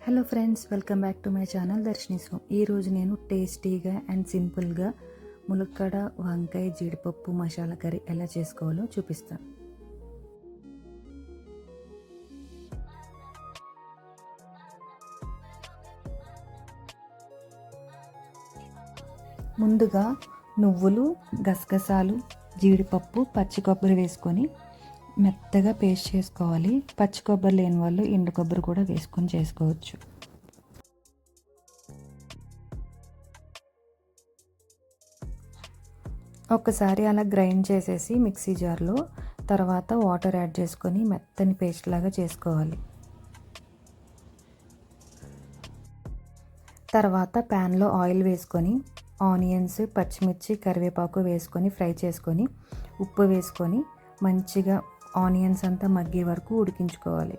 Hello friends, welcome back to my channel Darshini's home. ఈరోజు నేను టేస్టీగా అండ్ సింపుల్గా ములక్కాడ వంకాయ జీడిపప్పు మసాలా కర్రీ ఎలా చేసుకోవాలో చూపిస్తాను. ముందుగా నువ్వులు, గసగసాలు, జీడిపప్పు, పచ్చి కొబ్బరి వేసుకొని మెత్తగా పేస్ట్ చేసుకోవాలి. పచ్చి కొబ్బరి లేని వాళ్ళు ఎండు కొబ్బరి కూడా వేసుకొని చేసుకోవచ్చు. ఒకసారి అలా గ్రైండ్ చేసేసి మిక్సీ జార్లో తర్వాత వాటర్ యాడ్ చేసుకొని మెత్తని పేస్ట్ లాగా చేసుకోవాలి. తర్వాత ప్యాన్లో ఆయిల్ వేసుకొని ఆనియన్స్, పచ్చిమిర్చి, కరివేపాకు వేసుకొని ఫ్రై చేసుకొని ఉప్పు వేసుకొని మంచిగా ఆనియన్స్ అంతా మగ్గే వరకు ఉడికించుకోవాలి.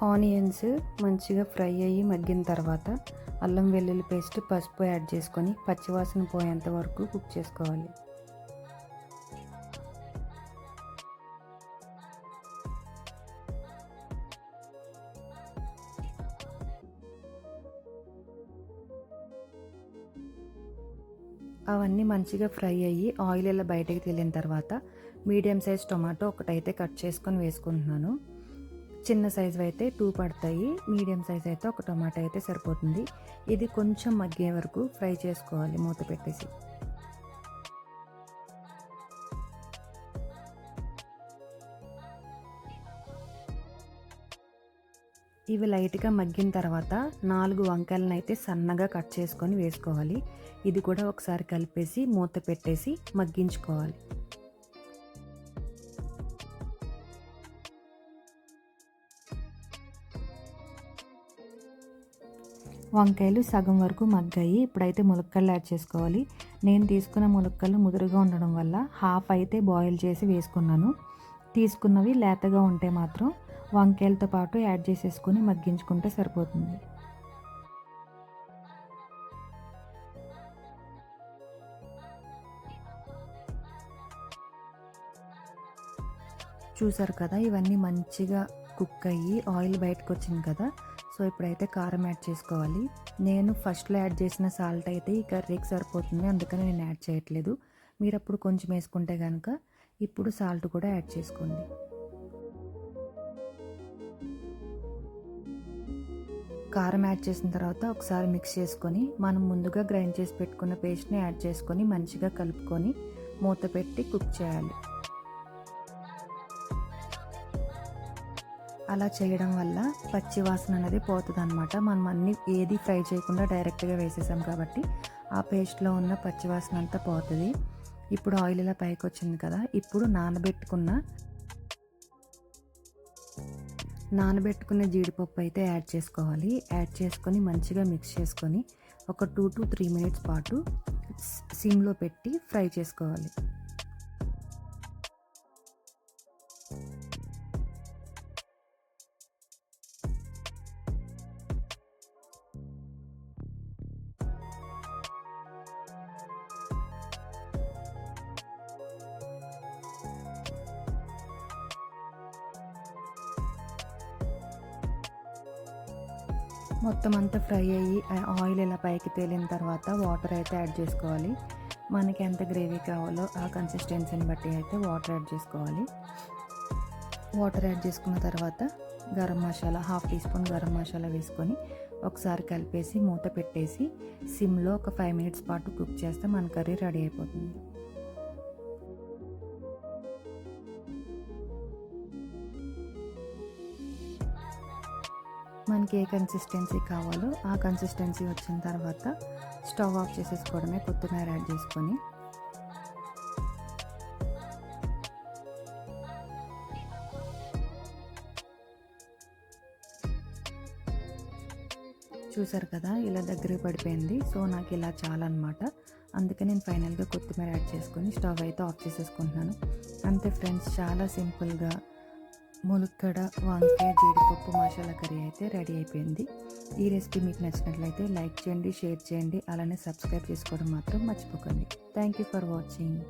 ఆనియన్స్ మంచిగా ఫ్రై అయ్యి మగ్గిన తర్వాత అల్లం వెల్లుల్లి పేస్ట్, పసుపు యాడ్ చేసుకొని పచ్చివాసన పోయేంత వరకు కుక్ చేసుకోవాలి. అవన్నీ మంచిగా ఫ్రై అయ్యి ఆయిల్ ఇలా బయటకు తేలిన తర్వాత మీడియం సైజ్ టొమాటో ఒకటైతే కట్ చేసుకొని వేసుకుంటున్నాను. చిన్న సైజు అయితే 2 పడతాయి, మీడియం సైజ్ అయితే ఒక టొమాటో అయితే సరిపోతుంది. ఇది కొంచెం మగ్గే వరకు ఫ్రై చేసుకోవాలి మూత పెట్టేసి. ఇవి లైట్గా మగ్గిన తర్వాత 4 వంకాయలను అయితే సన్నగా కట్ చేసుకొని వేసుకోవాలి. ఇది కూడా ఒకసారి కలిపేసి మూత పెట్టేసి మగ్గించుకోవాలి. వంకాయలు సగం వరకు మగ్గాయి. ఇప్పుడైతే ములక్కాడలు యాడ్ చేసుకోవాలి. నేను తీసుకున్న ములక్కాడలు ముదురుగా ఉండడం వల్ల హాఫ్ అయితే బాయిల్ చేసి వేసుకున్నాను. తీసుకున్నవి లేతగా ఉంటే మాత్రం వంకాయలతో పాటు యాడ్ చేసేసుకొని మగ్గించుకుంటే సరిపోతుంది. చూసారు కదా, ఇవన్నీ మంచిగా కుక్ అయ్యి ఆయిల్ బయటకు వచ్చింది కదా. సో ఇప్పుడైతే కారం యాడ్ చేసుకోవాలి. నేను ఫస్ట్లో యాడ్ చేసిన సాల్ట్ అయితే ఈ కర్రీకి సరిపోతుంది, అందుకని నేను యాడ్ చేయట్లేదు. మీరు అప్పుడు కొంచెం వేసుకుంటే కనుక ఇప్పుడు సాల్ట్ కూడా యాడ్ చేసుకోండి. కారం యాడ్ చేసిన తర్వాత ఒకసారి మిక్స్ చేసుకొని మనం ముందుగా గ్రైండ్ చేసి పెట్టుకున్న పేస్ట్ని యాడ్ చేసుకొని మంచిగా కలుపుకొని మూత పెట్టి కుక్ చేయాలి. అలా చేయడం వల్ల పచ్చి వాసన అనేది పోతుంది అనమాట. మనం అన్నీ ఏది ఫ్రై చేయకుండా డైరెక్ట్గా వేసేసాం కాబట్టి ఆ పేస్ట్లో ఉన్న పచ్చి వాసన అంతా పోతుంది. ఇప్పుడు ఆయిల్ ఇలా పైకి వచ్చింది కదా, ఇప్పుడు నానబెట్టుకున్న జీడిపప్పు అయితే యాడ్ చేసుకోవాలి. యాడ్ చేసుకొని మంచిగా మిక్స్ చేసుకొని ఒక 2 to 3 minutes పాటు సిమ్లో పెట్టి ఫ్రై చేసుకోవాలి. మొత్తం అంతా ఫ్రై అయ్యి ఆయిల్ ఇలా పైకి తేలిన తర్వాత వాటర్ అయితే యాడ్ చేసుకోవాలి. మనకి ఎంత గ్రేవీ కావాలో ఆ కన్సిస్టెన్సీని బట్టి అయితే వాటర్ యాడ్ చేసుకోవాలి. వాటర్ యాడ్ చేసుకున్న తర్వాత గరం మసాలా 1/2 teaspoon గరం మసాలా వేసుకొని ఒకసారి కలిపేసి మూత పెట్టేసి సిమ్లో ఒక 5 minutes పాటు కుక్ చేస్తే మన కర్రీ రెడీ అయిపోతుంది. మనకి ఏ కన్సిస్టెన్సీ కావాలో ఆ కన్సిస్టెన్సీ వచ్చిన తర్వాత స్టవ్ ఆఫ్ చేసేసుకోవడమే. కొత్తిమీర యాడ్ చేసుకొని చూసారు కదా, ఇలా దగ్గరికి పడిపోయింది. సో నాకు ఇలా చాలన్నమాట. అందుకే నేను ఫైనల్గా కొత్తిమీర యాడ్ చేసుకొని స్టవ్ అయితే ఆఫ్ చేసేసుకుంటున్నాను. అంతే ఫ్రెండ్స్, చాలా సింపుల్గా ములక్కాడ వంకాయ జీడిపప్పు మసాలా కర్రీ అయితే రెడీ అయిపోయింది. ఈ రెసిపీ మీకు నచ్చినట్లయితే లైక్ చేయండి, షేర్ చేయండి, అలానే సబ్స్క్రైబ్ చేసుకోవడం మాత్రం మర్చిపోకండి. Thank you for watching.